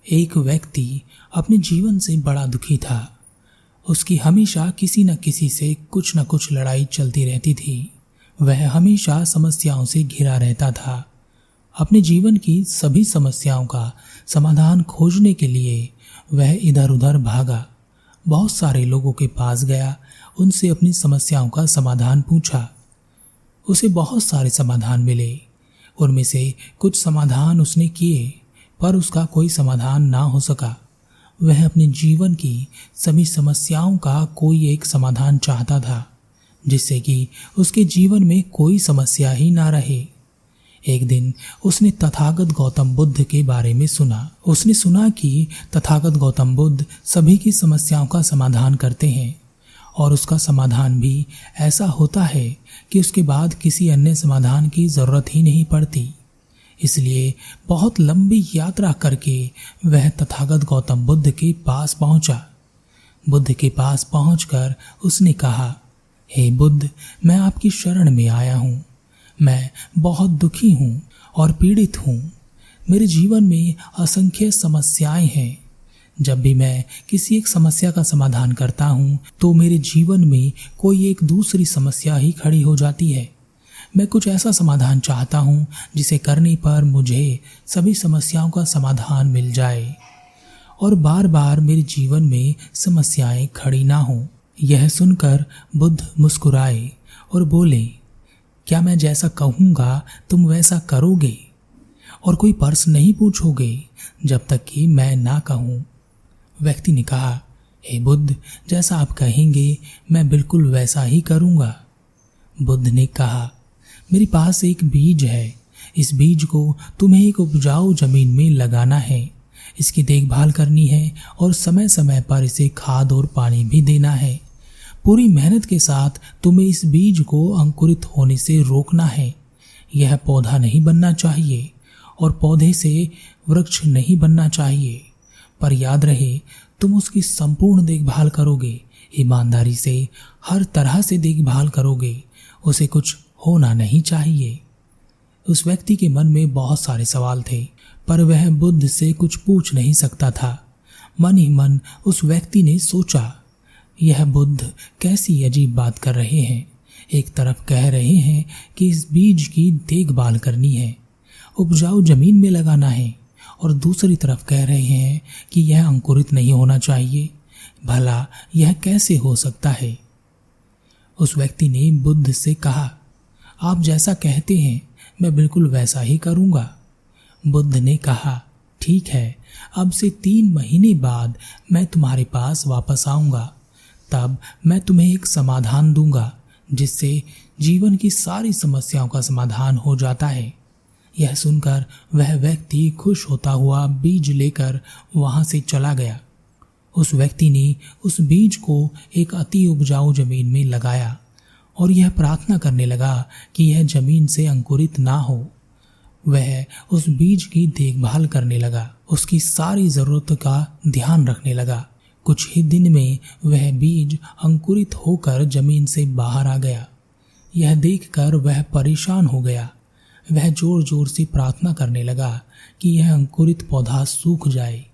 एक व्यक्ति अपने जीवन से बड़ा दुखी था। उसकी हमेशा किसी न किसी से कुछ न कुछ लड़ाई चलती रहती थी। वह हमेशा समस्याओं से घिरा रहता था। अपने जीवन की सभी समस्याओं का समाधान खोजने के लिए वह इधर उधर भागा। बहुत सारे लोगों के पास गया, उनसे अपनी समस्याओं का समाधान पूछा। उसे बहुत सारे समाधान मिले। उनमें से कुछ समाधान उसने किए, पर उसका कोई समाधान ना हो सका। वह अपने जीवन की सभी समस्याओं का कोई एक समाधान चाहता था, जिससे कि उसके जीवन में कोई समस्या ही ना रहे। एक दिन उसने तथागत गौतम बुद्ध के बारे में सुना। उसने सुना कि तथागत गौतम बुद्ध सभी की समस्याओं का समाधान करते हैं, और उसका समाधान भी ऐसा होता है कि उसके बाद किसी अन्य समाधान की जरूरत ही नहीं पड़ती। इसलिए बहुत लंबी यात्रा करके वह तथागत गौतम बुद्ध के पास पहुंचा। बुद्ध के पास पहुंचकर उसने कहा, हे बुद्ध, मैं आपकी शरण में आया हूँ। मैं बहुत दुखी हूँ और पीड़ित हूँ। मेरे जीवन में असंख्य समस्याएं हैं। जब भी मैं किसी एक समस्या का समाधान करता हूँ तो मेरे जीवन में कोई एक दूसरी समस्या ही खड़ी हो जाती है। मैं कुछ ऐसा समाधान चाहता हूँ जिसे करने पर मुझे सभी समस्याओं का समाधान मिल जाए और बार बार मेरे जीवन में समस्याएं खड़ी ना हो। यह सुनकर बुद्ध मुस्कुराए और बोले, क्या मैं जैसा कहूँगा तुम वैसा करोगे और कोई प्रश्न नहीं पूछोगे जब तक कि मैं ना कहूँ? व्यक्ति ने कहा, हे बुद्ध, जैसा आप कहेंगे मैं बिल्कुल वैसा ही करूँगा। बुद्ध ने कहा, मेरे पास एक बीज है। इस बीज को तुम्हें एक उपजाऊ जमीन में लगाना है, इसकी देखभाल करनी है और समय समय पर इसे खाद और पानी भी देना है। पूरी मेहनत के साथ तुम्हें इस बीज को अंकुरित होने से रोकना है। यह पौधा नहीं बनना चाहिए और पौधे से वृक्ष नहीं बनना चाहिए, पर याद रहे तुम उसकी संपूर्ण देखभाल करोगे, ईमानदारी से हर तरह से देखभाल करोगे, उसे कुछ होना नहीं चाहिए। उस व्यक्ति के मन में बहुत सारे सवाल थे, पर वह बुद्ध से कुछ पूछ नहीं सकता था। मन ही मन उस व्यक्ति ने सोचा, यह बुद्ध कैसी अजीब बात कर रहे हैं। एक तरफ कह रहे हैं कि इस बीज की देखभाल करनी है, उपजाऊ जमीन में लगाना है, और दूसरी तरफ कह रहे हैं कि यह अंकुरित नहीं होना चाहिए। भला यह कैसे हो सकता है? उस व्यक्ति ने बुद्ध से कहा, आप जैसा कहते हैं मैं बिल्कुल वैसा ही करूँगा। बुद्ध ने कहा, ठीक है, अब से 3 महीने बाद मैं तुम्हारे पास वापस आऊँगा। तब मैं तुम्हें एक समाधान दूंगा जिससे जीवन की सारी समस्याओं का समाधान हो जाता है। यह सुनकर वह व्यक्ति खुश होता हुआ बीज लेकर वहां से चला गया। उस व्यक्ति ने उस बीज को एक अति उपजाऊ जमीन में लगाया और यह प्रार्थना करने लगा कि यह जमीन से अंकुरित ना हो। वह उस बीज की देखभाल करने लगा, उसकी सारी जरूरत का ध्यान रखने लगा। कुछ ही दिन में वह बीज अंकुरित होकर जमीन से बाहर आ गया। यह देखकर वह परेशान हो गया। वह जोर जोर से प्रार्थना करने लगा कि यह अंकुरित पौधा सूख जाए।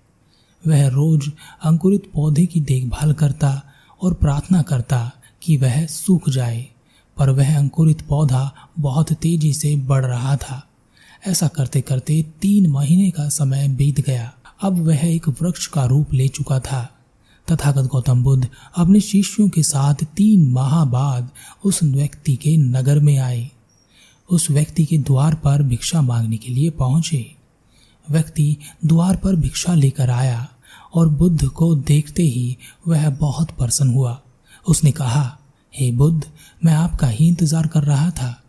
वह रोज अंकुरित पौधे की देखभाल करता और प्रार्थना करता कि वह सूख जाए, पर वह अंकुरित पौधा बहुत तेजी से बढ़ रहा था। ऐसा करते करते 3 महीने का समय बीत गया। अब वह एक वृक्ष का रूप ले चुका था। तथागत गौतम बुद्ध अपने शिष्यों के साथ 3 माह बाद उस व्यक्ति के नगर में आए। उस व्यक्ति के द्वार पर भिक्षा मांगने के लिए पहुंचे। व्यक्ति द्वार पर भिक्षा लेकर आया और बुद्ध को देखते ही वह बहुत प्रसन्न हुआ। उसने कहा, हे बुद्ध, मैं आपका ही इंतजार कर रहा था।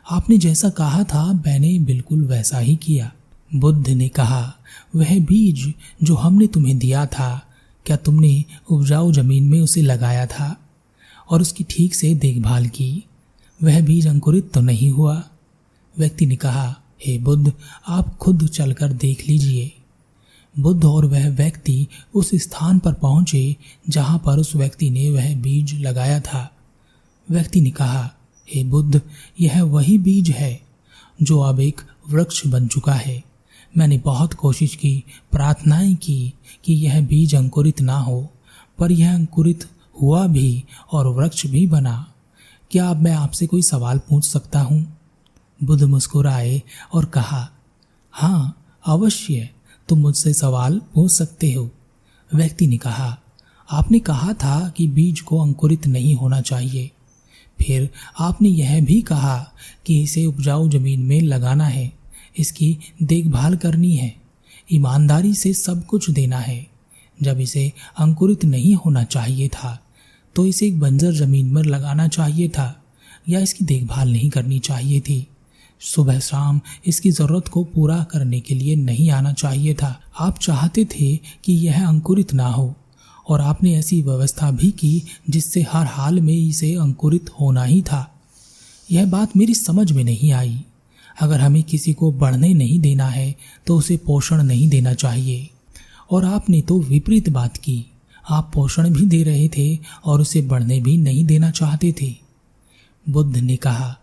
आपने जैसा कहा था मैंने बिल्कुल वैसा ही किया। बुद्ध ने कहा, वह बीज जो हमने तुम्हें दिया था, क्या तुमने उपजाऊ जमीन में उसे लगाया था और उसकी ठीक से देखभाल की? वह बीज अंकुरित तो नहीं हुआ। व्यक्ति ने कहा, हे बुद्ध, आप खुद चलकर देख लीजिए। बुद्ध और वह व्यक्ति उस स्थान पर पहुंचे जहां पर उस व्यक्ति ने वह बीज लगाया था। व्यक्ति ने कहा, हे बुद्ध, यह वही बीज है जो अब एक वृक्ष बन चुका है। मैंने बहुत कोशिश की, प्रार्थनाएं की कि यह बीज अंकुरित ना हो, पर यह अंकुरित हुआ भी और वृक्ष भी बना। क्या अब मैं आपसे कोई सवाल पूछ सकता हूँ? बुद्ध मुस्कुराए और कहा, हाँ अवश्य, तुम मुझसे सवाल पूछ सकते हो। व्यक्ति ने कहा, आपने कहा था कि बीज को अंकुरित नहीं होना चाहिए, फिर आपने यह भी कहा कि इसे उपजाऊ जमीन में लगाना है, इसकी देखभाल करनी है, ईमानदारी से सब कुछ देना है। जब इसे अंकुरित नहीं होना चाहिए था तो इसे एक बंजर जमीन में लगाना चाहिए था या इसकी देखभाल नहीं करनी चाहिए थी। सुबह शाम इसकी जरूरत को पूरा करने के लिए नहीं आना चाहिए था। आप चाहते थे कि यह अंकुरित ना हो और आपने ऐसी व्यवस्था भी की जिससे हर हाल में इसे अंकुरित होना ही था। यह बात मेरी समझ में नहीं आई। अगर हमें किसी को बढ़ने नहीं देना है तो उसे पोषण नहीं देना चाहिए, और आपने तो विपरीत बात की। आप पोषण भी दे रहे थे और उसे बढ़ने भी नहीं देना चाहते थे। बुद्ध ने कहा,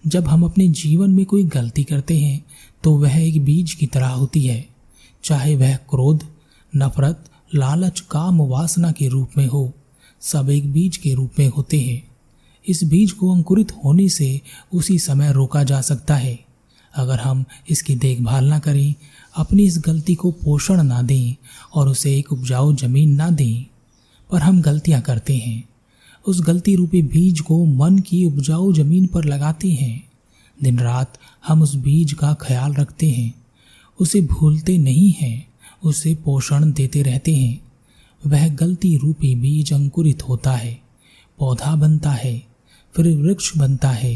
जब हम अपने जीवन में कोई गलती करते हैं तो वह एक बीज की तरह होती है, चाहे वह क्रोध, नफरत, लालच, काम, वासना के रूप में हो, सब एक बीज के रूप में होते हैं। इस बीज को अंकुरित होने से उसी समय रोका जा सकता है। अगर हम इसकी देखभाल ना करें, अपनी इस गलती को पोषण ना दें और उसे एक उपजाऊ जमीन ना दें, पर हम गलतियां करते हैं। उस गलती रूपी बीज को मन की उपजाऊ जमीन पर लगाते हैं। दिन रात हम उस बीज का ख्याल रखते हैं, उसे भूलते नहीं हैं, उसे पोषण देते रहते हैं। वह गलती रूपी बीज अंकुरित होता है, पौधा बनता है, फिर वृक्ष बनता है।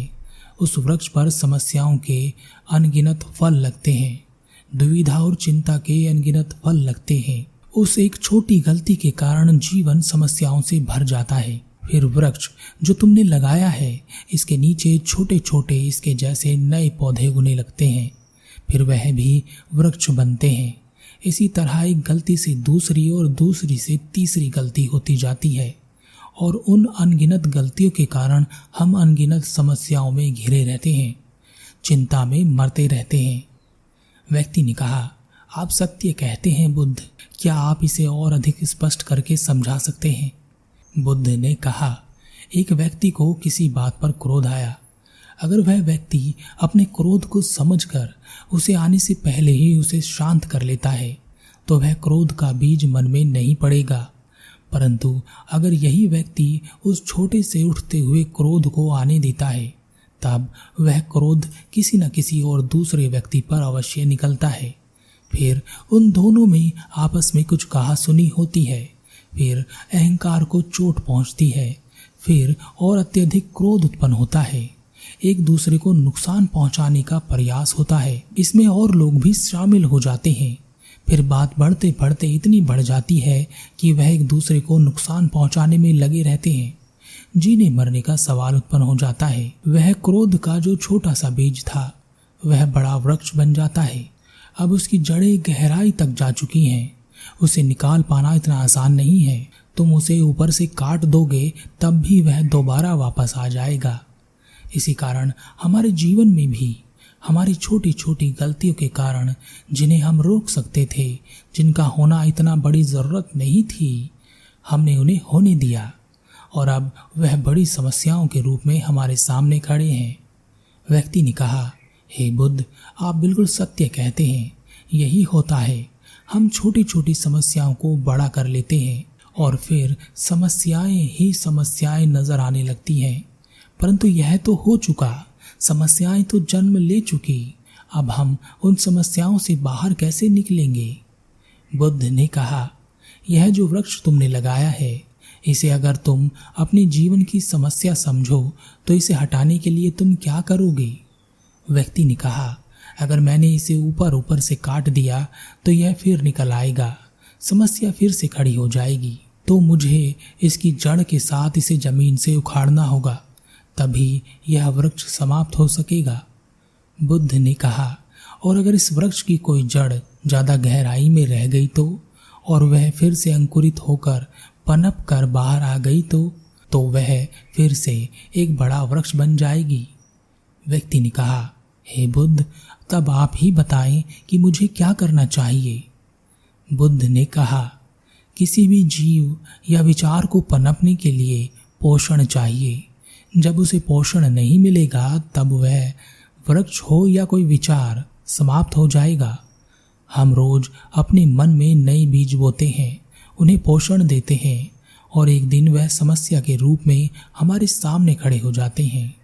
उस वृक्ष पर समस्याओं के अनगिनत फल लगते हैं, दुविधा और चिंता के अनगिनत फल लगते हैं। उस एक छोटी गलती के कारण जीवन समस्याओं से भर जाता है। फिर वृक्ष जो तुमने लगाया है, इसके नीचे छोटे छोटे इसके जैसे नए पौधे उगने लगते हैं, फिर वह भी वृक्ष बनते हैं। इसी तरह एक गलती से दूसरी और दूसरी से तीसरी गलती होती जाती है, और उन अनगिनत गलतियों के कारण हम अनगिनत समस्याओं में घिरे रहते हैं, चिंता में मरते रहते हैं। व्यक्ति ने कहा, आप सत्य कहते हैं बुद्ध, क्या आप इसे और अधिक स्पष्ट करके समझा सकते हैं? बुद्ध ने कहा, एक व्यक्ति को किसी बात पर क्रोध आया। अगर वह व्यक्ति अपने क्रोध को समझकर उसे आने से पहले ही उसे शांत कर लेता है तो वह क्रोध का बीज मन में नहीं पड़ेगा। परंतु अगर यही व्यक्ति उस छोटे से उठते हुए क्रोध को आने देता है, तब वह क्रोध किसी न किसी और दूसरे व्यक्ति पर अवश्य निकलता है। फिर उन दोनों में आपस में कुछ कहा सुनी होती है, फिर अहंकार को चोट पहुंचती है, फिर और अत्यधिक क्रोध उत्पन्न होता है, एक दूसरे को नुकसान पहुंचाने का प्रयास होता है। इसमें और लोग भी शामिल हो जाते हैं। फिर बात बढ़ते बढ़ते इतनी बढ़ जाती है कि वह एक दूसरे को नुकसान पहुंचाने में लगे रहते हैं। जीने मरने का सवाल उत्पन्न हो जाता है। वह क्रोध का जो छोटा सा बीज था वह बड़ा वृक्ष बन जाता है। अब उसकी जड़ें गहराई तक जा चुकी हैं, उसे निकाल पाना इतना आसान नहीं है। तुम उसे ऊपर से काट दोगे तब भी वह दोबारा वापस आ जाएगा। इसी कारण हमारे जीवन में भी हमारी छोटी छोटी गलतियों के कारण, जिन्हें हम रोक सकते थे, जिनका होना इतना बड़ी जरूरत नहीं थी, हमने उन्हें होने दिया और अब वह बड़ी समस्याओं के रूप में हमारे सामने खड़े हैं। व्यक्ति ने कहा, हे बुद्ध, आप बिल्कुल सत्य कहते हैं। यही होता है, हम छोटी छोटी समस्याओं को बड़ा कर लेते हैं और फिर समस्याएं ही समस्याएं नजर आने लगती हैं। परंतु यह तो हो चुका, समस्याएं तो जन्म ले चुकी, अब हम उन समस्याओं से बाहर कैसे निकलेंगे? बुद्ध ने कहा, यह जो वृक्ष तुमने लगाया है, इसे अगर तुम अपने जीवन की समस्या समझो तो इसे हटाने के लिए तुम क्या करोगे? व्यक्ति ने कहा, अगर मैंने इसे ऊपर ऊपर से काट दिया तो यह फिर निकल आएगा, समस्या फिर से खड़ी हो जाएगी। तो मुझे इसकी जड़ के साथ इसे जमीन से उखाड़ना होगा, तभी यह वृक्ष समाप्त हो सकेगा। बुद्ध ने कहा, और अगर इस वृक्ष की कोई जड़ ज्यादा गहराई में रह गई और वह फिर से अंकुरित होकर पनप कर बाहर आ गई तो वह फिर से एक बड़ा वृक्ष बन जाएगी। व्यक्ति ने कहा, हे बुद्ध, तब आप ही बताएं कि मुझे क्या करना चाहिए। बुद्ध ने कहा, किसी भी जीव या विचार को पनपने के लिए पोषण चाहिए। जब उसे पोषण नहीं मिलेगा तब वह वृक्ष हो या कोई विचार समाप्त हो जाएगा। हम रोज अपने मन में नए बीज बोते हैं, उन्हें पोषण देते हैं और एक दिन वह समस्या के रूप में हमारे सामने खड़े हो जाते हैं।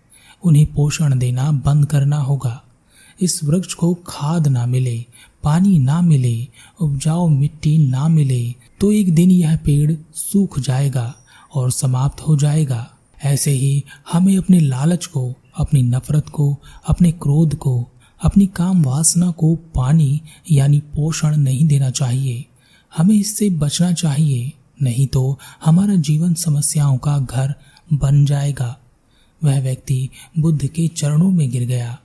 उन्हें पोषण देना बंद करना होगा। इस वृक्ष को खाद ना मिले, पानी ना मिले, उपजाऊ मिट्टी ना मिले तो एक दिन यह पेड़ सूख जाएगा और समाप्त हो जाएगा। ऐसे ही हमें अपने लालच को, अपनी नफरत को, अपने क्रोध को, अपनी काम वासना को पानी यानी पोषण नहीं देना चाहिए। हमें इससे बचना चाहिए, नहीं तो हमारा जीवन समस्याओं का घर बन जाएगा। वह व्यक्ति बुद्ध के चरणों में गिर गया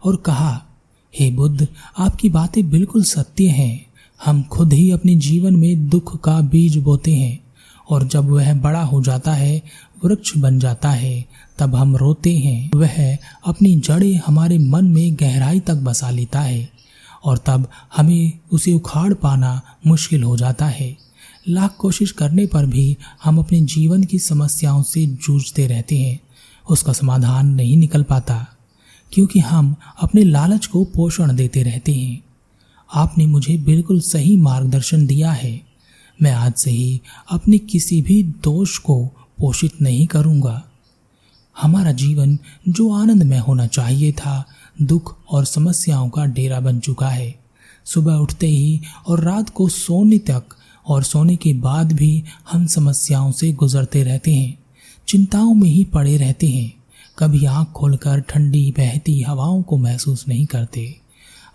और कहा, हे बुद्ध, आपकी बातें बिल्कुल सत्य हैं। हम खुद ही अपने जीवन में दुख का बीज बोते हैं और जब वह बड़ा हो जाता है, वृक्ष बन जाता है, तब हम रोते हैं। वह अपनी जड़ें हमारे मन में गहराई तक बसा लेता है और तब हमें उसे उखाड़ पाना मुश्किल हो जाता है। लाख कोशिश करने पर भी हम अपने जीवन की समस्याओं से जूझते रहते हैं, उसका समाधान नहीं निकल पाता, क्योंकि हम अपने लालच को पोषण देते रहते हैं। आपने मुझे बिल्कुल सही मार्गदर्शन दिया है। मैं आज से ही अपने किसी भी दोष को पोषित नहीं करूंगा। हमारा जीवन जो आनंदमय होना चाहिए था, दुख और समस्याओं का डेरा बन चुका है। सुबह उठते ही और रात को सोने तक और सोने के बाद भी हम समस्याओं से गुजरते रहते हैं, चिंताओं में ही पड़े रहते हैं। कभी आँख खोलकर ठंडी बहती हवाओं को महसूस नहीं करते,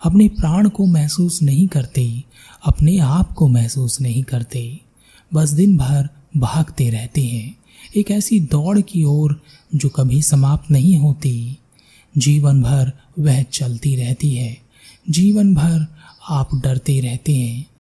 अपने प्राण को महसूस नहीं करते, अपने आप को महसूस नहीं करते। बस दिन भर भागते रहते हैं एक ऐसी दौड़ की ओर जो कभी समाप्त नहीं होती। जीवन भर वह चलती रहती है, जीवन भर आप डरते रहते हैं।